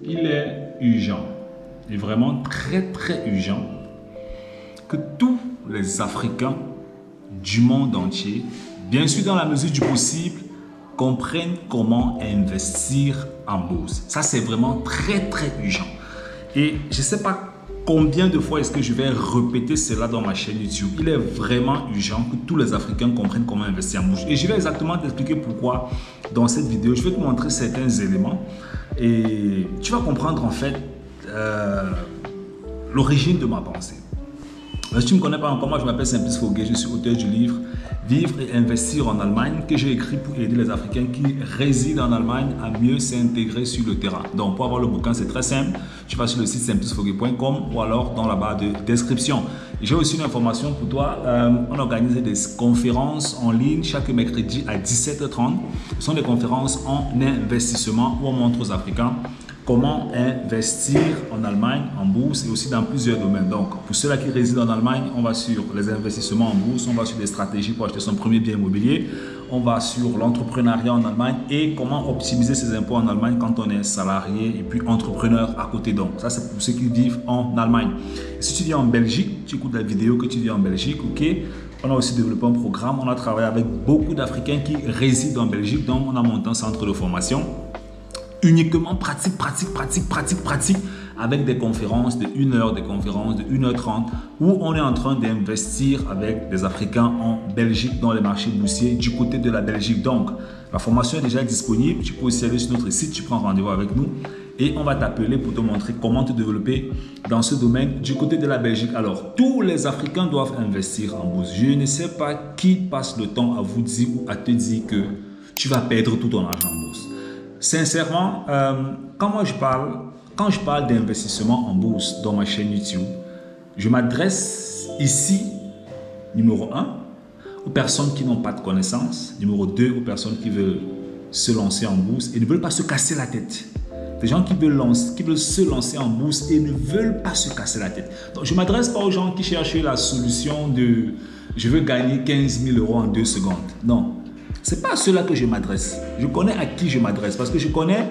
Il est urgent, et vraiment très urgent, que tous les Africains du monde entier, bien sûr dans la mesure du possible, comprennent comment investir en bourse. Ça, c'est vraiment très urgent. Et je ne sais pas combien de fois est-ce que je vais répéter cela dans ma chaîne YouTube. Il est vraiment urgent que tous les Africains comprennent comment investir en bourse. Et je vais exactement t'expliquer pourquoi dans cette vidéo. Je vais te montrer certains éléments et tu vas comprendre en fait l'origine de ma pensée. Si tu ne me connais pas encore, moi je m'appelle Simplice Foguet, je suis auteur du livre Vivre et investir en Allemagne que j'ai écrit pour aider les Africains qui résident en Allemagne à mieux s'intégrer sur le terrain. Donc pour avoir le bouquin, c'est très simple. Tu vas sur le site simplicefoguet.com ou alors dans la barre de description. J'ai aussi une information pour toi. On organise des conférences en ligne chaque mercredi à 17h30. Ce sont des conférences en investissement où on montre aux Africains comment investir en Allemagne, en bourse et aussi dans plusieurs domaines. Donc, pour ceux-là qui résident en Allemagne, on va sur les investissements en bourse, on va sur des stratégies pour acheter son premier bien immobilier, on va sur l'entrepreneuriat en Allemagne et comment optimiser ses impôts en Allemagne quand on est salarié et puis entrepreneur à côté. Donc, ça, c'est pour ceux qui vivent en Allemagne. Et si tu vis en Belgique, tu écoutes la vidéo que tu vis en Belgique, ok? On a aussi développé un programme, on a travaillé avec beaucoup d'Africains qui résident en Belgique, donc on a monté un centre de formation uniquement pratique, avec des conférences de 1 heure, des conférences de 1h30, où on est en train d'investir avec des Africains en Belgique dans les marchés boursiers du côté de la Belgique. Donc, la formation est déjà disponible. Tu peux aussi aller sur notre site, tu prends rendez-vous avec nous et on va t'appeler pour te montrer comment te développer dans ce domaine du côté de la Belgique. Alors, tous les Africains doivent investir en bourse. Je ne sais pas qui passe le temps à vous dire ou à te dire que tu vas perdre tout ton argent en bourse. Sincèrement, quand je parle d'investissement en bourse dans ma chaîne YouTube, je m'adresse ici, numéro 1, aux personnes qui n'ont pas de connaissances, numéro 2, aux personnes qui veulent se lancer en bourse et ne veulent pas se casser la tête. Des gens qui veulent se lancer en bourse et ne veulent pas se casser la tête. Donc, je ne m'adresse pas aux gens qui cherchent la solution de « je veux gagner 15 000 € en 2 secondes ». Non. Ce n'est pas à ceux-là que je m'adresse. Je connais à qui je m'adresse parce que je connais...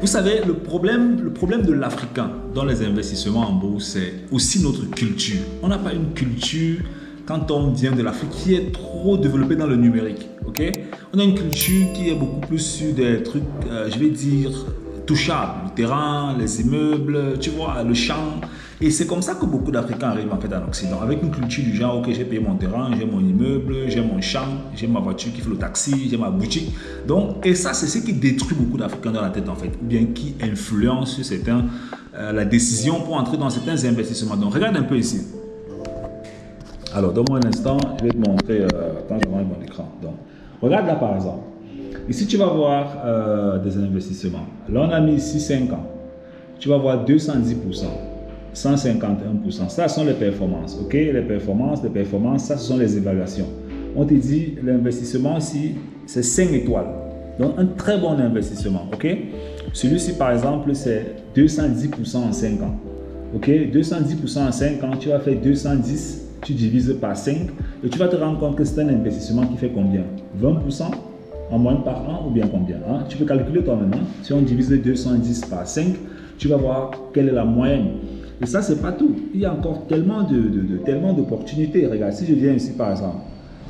Vous savez, le problème de l'Africain dans les investissements en bourse, c'est aussi notre culture. On n'a pas une culture, quand on vient de l'Afrique, qui est trop développée dans le numérique. Okay? On a une culture qui est beaucoup plus sur des trucs, je vais dire, touchables. Le terrain, les immeubles, tu vois, le champ. Et c'est comme ça que beaucoup d'Africains arrivent en fait en Occident. Avec une culture du genre, ok, j'ai payé mon terrain, j'ai mon immeuble, j'ai mon champ, j'ai ma voiture qui fait le taxi, j'ai ma boutique. Donc, et ça, c'est ce qui détruit beaucoup d'Africains dans la tête en fait. Ou bien qui influence sur certains, la décision pour entrer dans certains investissements. Donc, regarde un peu ici. Alors, donne-moi un instant, je vais te montrer quand je range mon écran. Donc, regarde là par exemple. Ici, tu vas voir des investissements. Là, on a mis ici 5 ans. Tu vas voir 210%. 151%. Ça sont les performances. Ok, les performances, ça, ce sont les évaluations. On te dit l'investissement ici, c'est 5 étoiles. Donc, un très bon investissement. Ok, celui-ci, par exemple, c'est 210% en 5 ans. Ok, 210% en 5 ans, tu vas faire 210, tu divises par 5 et tu vas te rendre compte que c'est un investissement qui fait combien? 20% en moyenne par an ou bien combien? Hein? Tu peux calculer toi-même. Hein? Si on divise 210 par 5, tu vas voir quelle est la moyenne. Et ça, c'est pas tout. Il y a encore tellement d'opportunités. Regarde, si je viens ici par exemple,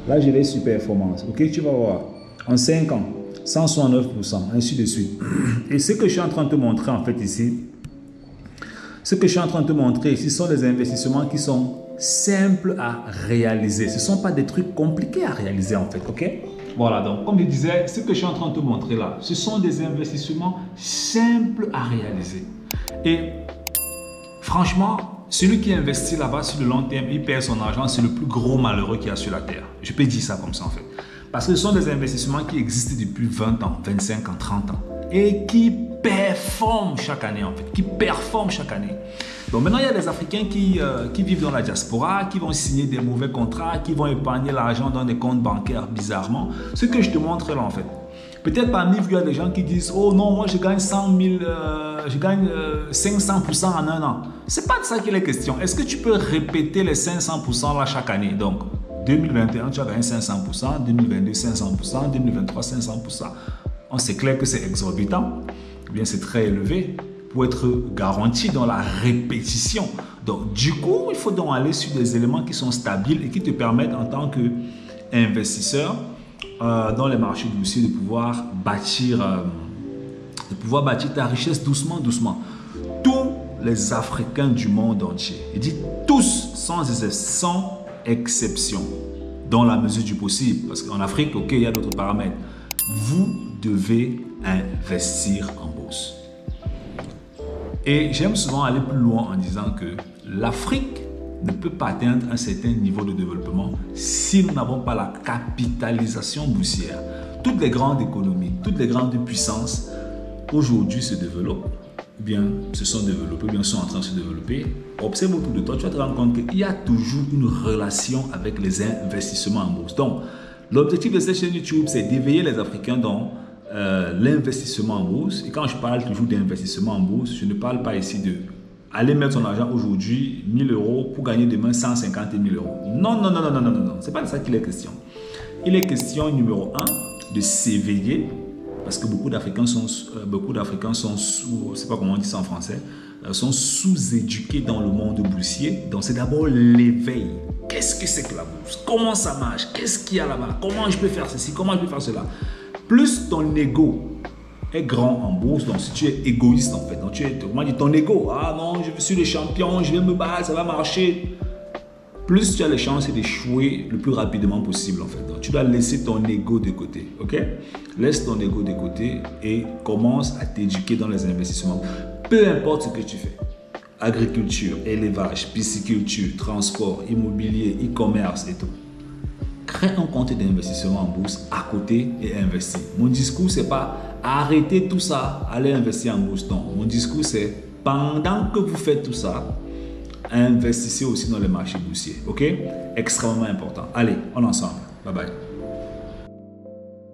là, je vais sur performance. Ok, tu vas voir. En 5 ans, 169%, ainsi de suite. Et ce que je suis en train de te montrer en fait ici, ce sont des investissements qui sont simples à réaliser. Ce ne sont pas des trucs compliqués à réaliser en fait. Ok? Voilà, donc comme je disais, ce que je suis en train de te montrer là, ce sont des investissements simples à réaliser. Et franchement, celui qui investit là-bas sur le long terme, il perd son argent, c'est le plus gros malheureux qu'il y a sur la terre. Je peux dire ça comme ça en fait. Parce que ce sont des investissements qui existent depuis 20 ans, 25 ans, 30 ans. Et qui performent chaque année en fait, Donc maintenant, il y a des Africains qui vivent dans la diaspora, qui vont signer des mauvais contrats, qui vont épargner l'argent dans des comptes bancaires bizarrement. Ce que je te montre là en fait. Peut-être parmi vous, il y a des gens qui disent « Oh non, moi je gagne 100 000, je gagne 500% en un an. » C'est pas de ça qu'il est question. Est-ce que tu peux répéter les 500% là chaque année? Donc, 2021, tu as gagné 500%, 2022, 500%, 2023, 500%. C'est clair que c'est exorbitant, ou bien c'est très élevé. pour être garanti dans la répétition. Donc, du coup, il faut donc aller sur des éléments qui sont stables et qui te permettent en tant qu'investisseur dans les marchés boursiers de pouvoir bâtir ta richesse doucement, doucement. Tous les Africains du monde entier, je dis tous sans exception, dans la mesure du possible, parce qu'en Afrique, ok, il y a d'autres paramètres. Vous devez investir en bourse. Et j'aime souvent aller plus loin en disant que l'Afrique ne peut pas atteindre un certain niveau de développement si nous n'avons pas la capitalisation boursière. Toutes les grandes économies, toutes les grandes puissances aujourd'hui se développent, bien se sont développées, bien sont en train de se développer. Observe autour de toi, tu vas te rendre compte qu'il y a toujours une relation avec les investissements en bourse. Donc, l'objectif de cette chaîne YouTube, c'est d'éveiller les Africains dans l'investissement en bourse. Et quand je parle toujours d'investissement en bourse, je ne parle pas ici de aller mettre son argent aujourd'hui 1000 € pour gagner demain 150 000 €. Non, non, non, non, non, non, non. C'est pas de ça qu'il est question. Il est question, numéro 1, de s'éveiller, parce que beaucoup d'Africains sont sous, je ne sais pas comment on dit ça en français, sont sous-éduqués dans le monde boursier. Donc, c'est d'abord l'éveil. Qu'est-ce que c'est que la bourse? Comment ça marche? Qu'est-ce qu'il y a là-bas? Comment je peux faire ceci? Comment je peux faire cela? Plus ton ego est grand en bourse, donc si tu es égoïste en fait, donc tu es, comment dire, ton ego, ah non, je suis le champion, je vais me battre, ça va marcher. Plus tu as les chances d'échouer le plus rapidement possible en fait. Donc tu dois laisser ton ego de côté, ok? Laisse ton ego de côté et commence à t'éduquer dans les investissements. Peu importe ce que tu fais. Agriculture, élevage, pisciculture, transport, immobilier, e-commerce et tout. Crée un compte d'investissement en bourse à côté et investis. Mon discours, c'est pas arrêtez tout ça, allez investir en bourse. Non, mon discours, c'est pendant que vous faites tout ça, investissez aussi dans les marchés boursiers. Ok? Extrêmement important. Allez, on est ensemble. Bye bye.